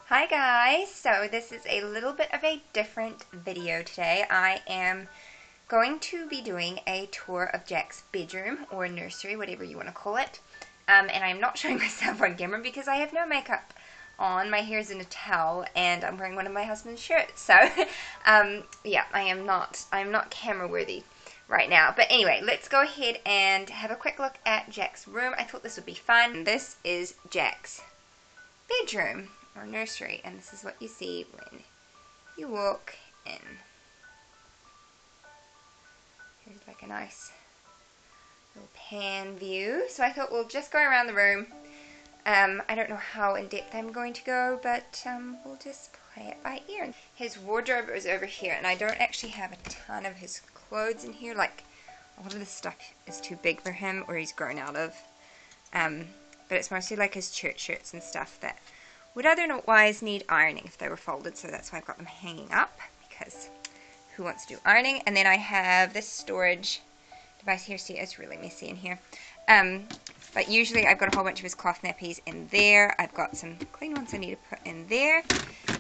Hi guys, so this is a little bit of a different video today. I am going to be doing a tour of Jack's bedroom or nursery, whatever you want to call it. And I'm not showing myself on camera because I have no makeup on. My hair is in a towel and I'm wearing one of my husband's shirts. So yeah, I'm not camera worthy right now. But anyway, let's go ahead and have a quick look at Jack's room. I thought this would be fun. This is Jack's bedroom or nursery, and this is what you see when you walk in. Here's like a nice little pan view. So I thought we'll just go around the room. I don't know how in depth I'm going to go, but we'll just play it by ear. His wardrobe is over here, and I don't actually have a ton of his clothes in here. Like, a lot of this stuff is too big for him, or he's grown out of. But it's mostly like his church shirts and stuff that would otherwise need ironing if they were folded, so that's why I've got them hanging up, because who wants to do ironing? And then I have this storage device here. See, it's really messy in here. But usually I've got a whole bunch of his cloth nappies in there. I've got some clean ones I need to put in there.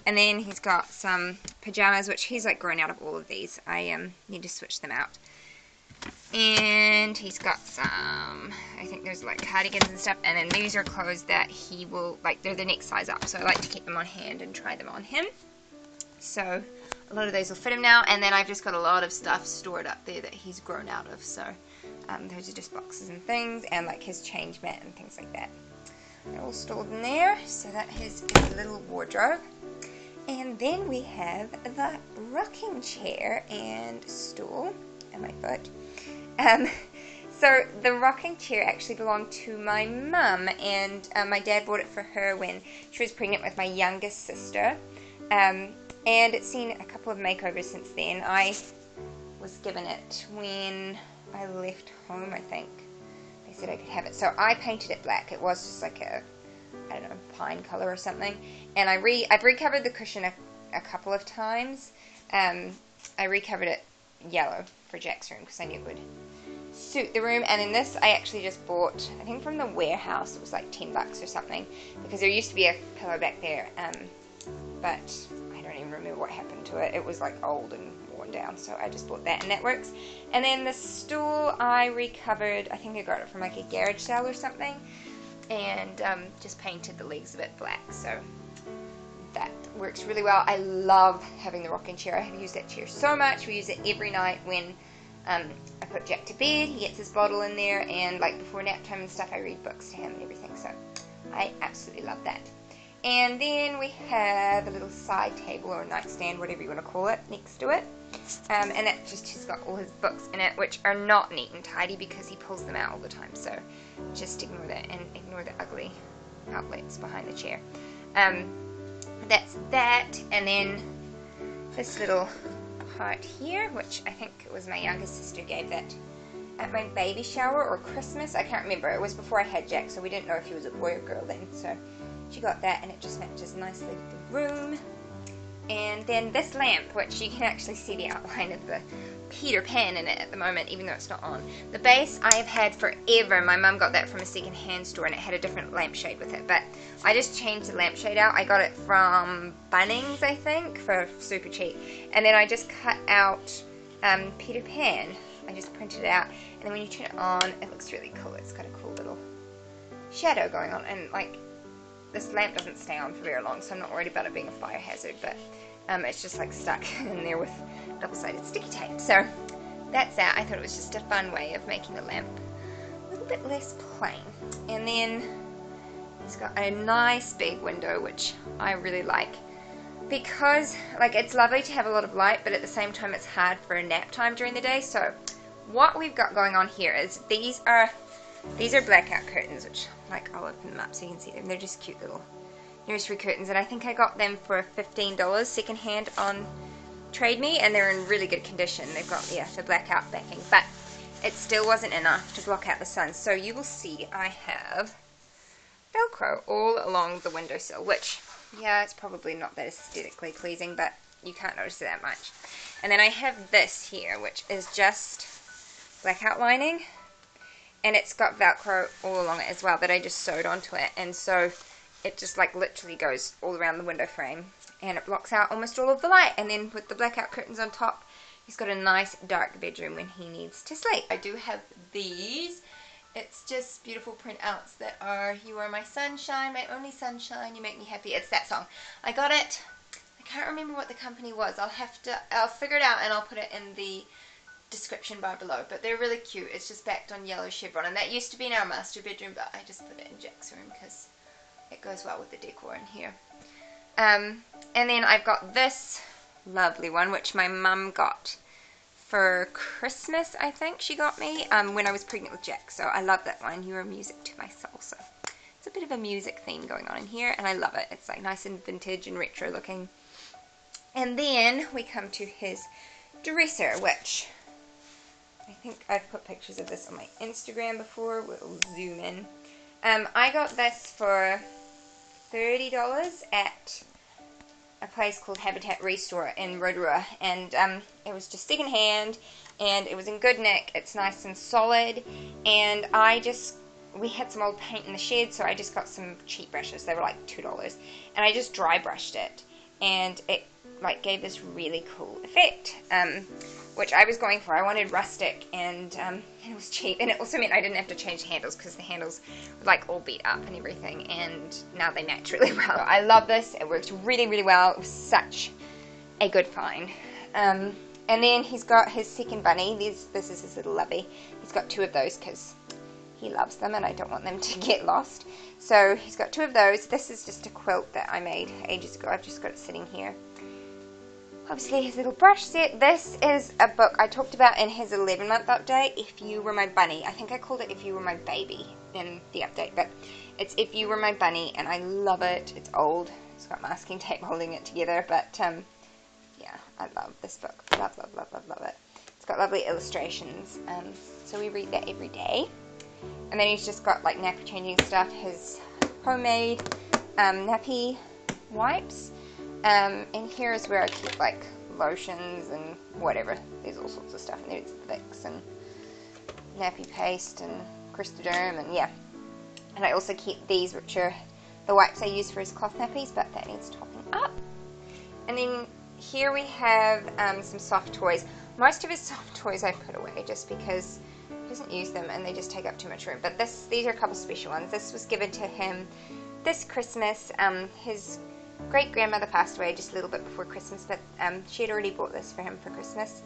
And then he's got some pajamas, which he's like grown out of all of these. I need to switch them out. And he's got some, I think there's like cardigans and stuff, and then these are clothes that he will, like, they're the next size up, so I like to keep them on hand and try them on him. So a lot of those will fit him now, and then I've just got a lot of stuff stored up there that he's grown out of, so those are just boxes and things, and like his change mat and things like that. They're all stored in there, so that is his little wardrobe. And then we have the rocking chair and stool, and my foot. So the rocking chair actually belonged to my mum, and my dad bought it for her when she was pregnant with my youngest sister, and it's seen a couple of makeovers since then. I was given it when I left home, I think. They said I could have it, so I painted it black. It was just like a, I don't know, pine color or something, and I've recovered the cushion a couple of times. I recovered it yellow for Jack's room because I knew it would suit the room. And then this I actually just bought, I think from the warehouse. It was like $10 or something, because there used to be a pillow back there, but I don't even remember what happened to it. It was like old and worn down, so I just bought that, and that works. And then the stool I recovered, I think I got it from like a garage sale or something, and just painted the legs of it black, so that works really well. I love having the rocking chair. I have used that chair so much. We use it every night when I put Jack to bed. He gets his bottle in there, and like before nap time and stuff, I read books to him and everything, so I absolutely love that. And then we have a little side table or nightstand, whatever you want to call it, next to it, and that just has got all his books in it, which are not neat and tidy because he pulls them out all the time, so just ignore that and ignore the ugly outlets behind the chair. That's that, and then this little part here, which I think it was my youngest sister gave that at my baby shower or Christmas. I can't remember. It was before I had Jack, so we didn't know if he was a boy or girl then, so she got that, and it just matches nicely with the room. And then this lamp, which you can actually see the outline of the Peter Pan in it at the moment, even though it's not on. The base I have had forever. My mum got that from a second-hand store, and it had a different lampshade with it, but I just changed the lampshade out. I got it from Bunnings, I think, for super cheap, and then I just cut out Peter Pan. I just printed it out, and then when you turn it on, it looks really cool. It's got a cool little shadow going on, and like, this lamp doesn't stay on for very long, so I'm not worried about it being a fire hazard, but it's just like stuck in there with double-sided sticky tape. So that's that. I thought it was just a fun way of making the lamp a little bit less plain. And then it's got a nice big window, which I really like, because like, it's lovely to have a lot of light, but at the same time it's hard for a nap time during the day. So what we've got going on here is these are blackout curtains, which, like, I'll open them up so you can see them. They're just cute little nursery curtains, and I think I got them for $15 secondhand on Trade Me, and they're in really good condition. They've got, yeah, the blackout backing, but it still wasn't enough to block out the sun. So you will see I have Velcro all along the windowsill, which, yeah, it's probably not that aesthetically pleasing, but you can't notice it that much. And then I have this here, which is just blackout lining, and it's got Velcro all along it as well that I just sewed onto it, and so it just like literally goes all around the window frame, and it blocks out almost all of the light. And then with the blackout curtains on top, he's got a nice dark bedroom when he needs to sleep. I do have these. It's just beautiful printouts that are "You Are My Sunshine, My Only Sunshine, You Make Me Happy." It's that song. I got it. I can't remember what the company was. I'll figure it out and I'll put it in the description bar below. But they're really cute. It's just backed on yellow chevron, and that used to be in our master bedroom, but I just put it in Jack's room because it goes well with the decor in here. And then I've got this lovely one, which my mum got for Christmas, I think she got me, when I was pregnant with Jack. So I love that one. "You Are Music to My Soul." So it's a bit of a music theme going on in here, and I love it. It's like nice and vintage and retro looking. And then we come to his dresser, which I think I've put pictures of this on my Instagram before. We'll zoom in. I got this for $30 at a place called Habitat Restore in Rotorua, and it was just second hand, and it was in good nick. It's nice and solid, and we had some old paint in the shed, so I just got some cheap brushes. They were like $2, and I just dry brushed it, and it like gave this really cool effect, which I was going for. I wanted rustic, and it was cheap, and it also meant I didn't have to change handles, because the handles were like all beat up and everything, and now they match really well. So I love this. It works really, really well. It was such a good find. And then he's got his second bunny. This is his little lovey. He's got 2 of those because he loves them, and I don't want them to get lost. So he's got 2 of those. This is just a quilt that I made ages ago. I've just got it sitting here. Obviously his little brush set. This is a book I talked about in his 11-month update, If You Were My Bunny. I think I called it If You Were My Baby in the update, but it's If You Were My Bunny, and I love it. It's old. It's got masking tape holding it together, but yeah, I love this book. Love, love, love, love, love it. It's got lovely illustrations, so we read that every day. And then he's just got like nappy changing stuff, his homemade nappy wipes. And here is where I keep like lotions and whatever. There's all sorts of stuff. And there's Vicks and nappy paste and Cristoderm, and yeah. And I also keep these, which are the wipes I use for his cloth nappies, but that needs topping up. And then here we have some soft toys. Most of his soft toys I put away just because he doesn't use them and they just take up too much room. But these are a couple special ones. This was given to him this Christmas. His great-grandmother passed away just a little bit before Christmas, but she had already bought this for him for Christmas.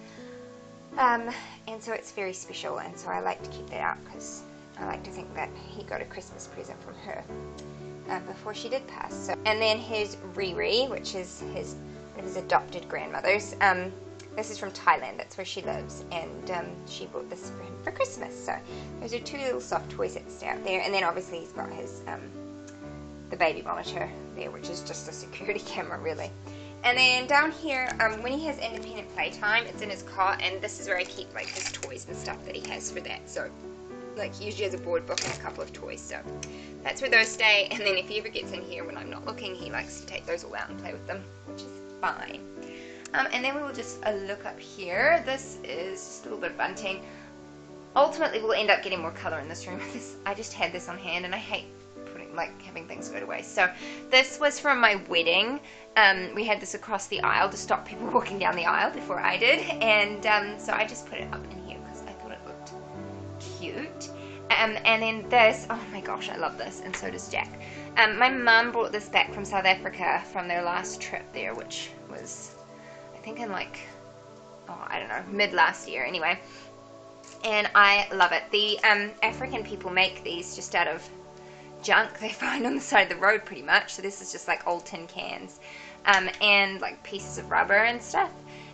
And so it's very special, and so I like to keep that out because I like to think that he got a Christmas present from her before she did pass. So, and then his Riri, which is one of his adopted grandmothers. This is from Thailand, that's where she lives, and she bought this for him for Christmas. So those are 2 little soft toys that stay out there, and then obviously he's got his the baby monitor there, which is just a security camera really. And then down here, when he has independent playtime, it's in his cot, and this is where I keep like his toys and stuff that he has for that. So like he usually has a board book and a couple of toys, so that's where those stay. And then if he ever gets in here when I'm not looking, he likes to take those all out and play with them, which is fine. And then we will just look up here. This is just a little bit of bunting. Ultimately we'll end up getting more color in this room. I just had this on hand, and I hate having things go to waste. So this was from my wedding. We had this across the aisle to stop people walking down the aisle before I did, and so I just put it up in here because I thought it looked cute. And then this, oh my gosh, I love this, and so does Jack. My mum brought this back from South Africa from their last trip there, which was I think in like, oh I don't know, mid last year anyway, and I love it. The African people make these just out of junk they find on the side of the road pretty much. So this is just like old tin cans and like pieces of rubber and stuff,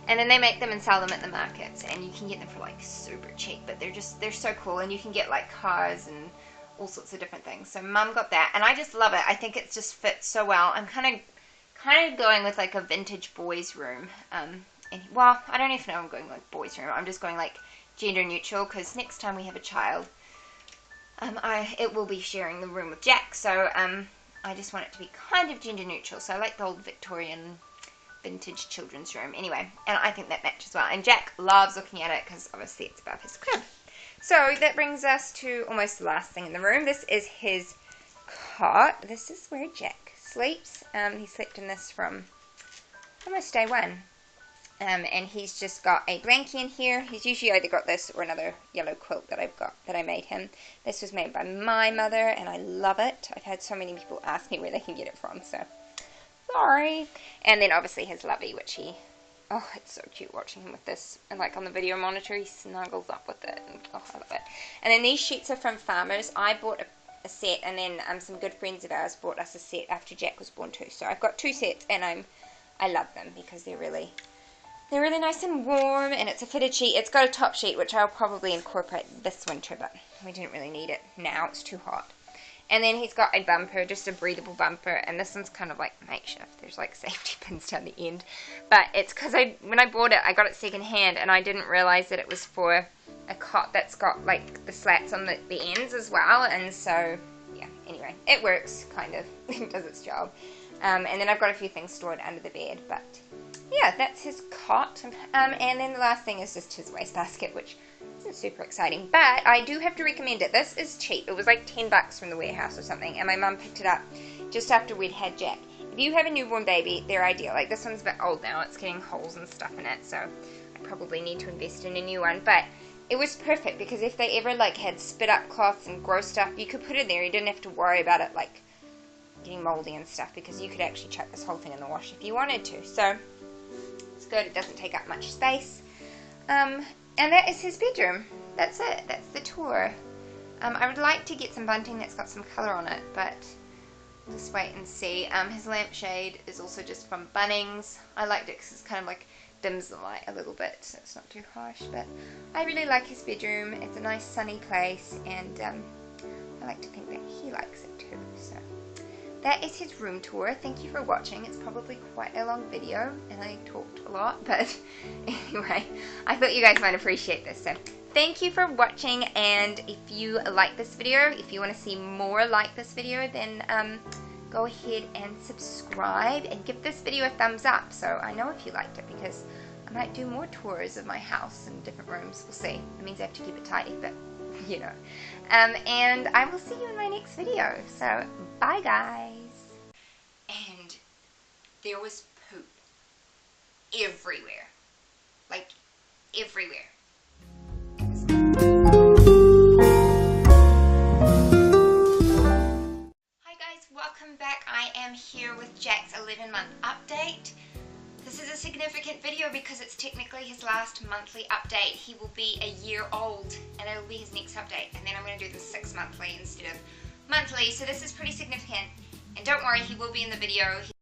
and then they make them and sell them at the markets, and you can get them for like super cheap, but they're so cool, and you can get like cars and all sorts of different things. So Mum got that, and I just love it. I think it just fits so well. I'm kind of going with like a vintage boys room, and well, I don't even know I'm going like boys room. I'm just going like gender neutral, because next time we have a child, it will be sharing the room with Jack, so I just want it to be kind of gender neutral. So I like the old Victorian vintage children's room anyway, and I think that matches well, and Jack loves looking at it because obviously it's above his crib. So that brings us to almost the last thing in the room. This is his cot. This is where Jack sleeps. He slept in this from almost day one. And he's just got a blankie in here. He's usually either got this or another yellow quilt that I made him. This was made by my mother, and I love it. I've had so many people ask me where they can get it from, so sorry. And then obviously his lovey, which oh, it's so cute watching him with this. And like on the video monitor, he snuggles up with it. And, oh, I love it. And then these sheets are from Farmers. I bought a set, and then some good friends of ours bought us a set after Jack was born too. So I've got 2 sets, and I love them because they're really nice and warm, and it's a fitted sheet. It's got a top sheet, which I'll probably incorporate this winter, but we didn't really need it now. It's too hot. And then he's got a bumper, just a breathable bumper, and this one's kind of like makeshift. There's like safety pins down the end. But it's because when I bought it, I got it second hand, and I didn't realize that it was for a cot that's got like the slats on the ends as well. And so, yeah, anyway, it works, kind of. It does its job. And then I've got a few things stored under the bed, but yeah, that's his cot. And then the last thing is just his wastebasket, which isn't super exciting, but I do have to recommend it. This is cheap. It was like $10 from the warehouse or something, and my mum picked it up just after we'd had Jack. If you have a newborn baby, they're ideal. Like, this one's a bit old now. It's getting holes and stuff in it, so I probably need to invest in a new one, but it was perfect because if they ever like had spit up cloths and gross stuff, you could put it there. You didn't have to worry about it like getting moldy and stuff, because you could actually chuck this whole thing in the wash if you wanted to. So it's good. It doesn't take up much space. And that is his bedroom. That's it. That's the tour. I would like to get some bunting that's got some colour on it, but just wait and see. His lampshade is also just from Bunnings. I liked it because it's kind of like dims the light a little bit, so it's not too harsh. But I really like his bedroom. It's a nice sunny place, and I like to think that he likes it too. So that is his room tour. Thank you for watching. It's probably quite a long video, and I talked a lot, but anyway, I thought you guys might appreciate this. So thank you for watching, and if you like this video, if you want to see more like this video, then go ahead and subscribe and give this video a thumbs up so I know if you liked it, because I might do more tours of my house and different rooms. We'll see. It means I have to keep it tidy, but you know. And I will see you in my next video. So bye guys. And there was poop everywhere. Like everywhere. Hi guys, welcome back. I am here with Jack's 11-month update. This is a significant video because it's technically his last monthly update. He will be a year old, and it'll be his next update. And then I'm going to do the 6 monthly instead of monthly. So this is pretty significant. And don't worry, he will be in the video.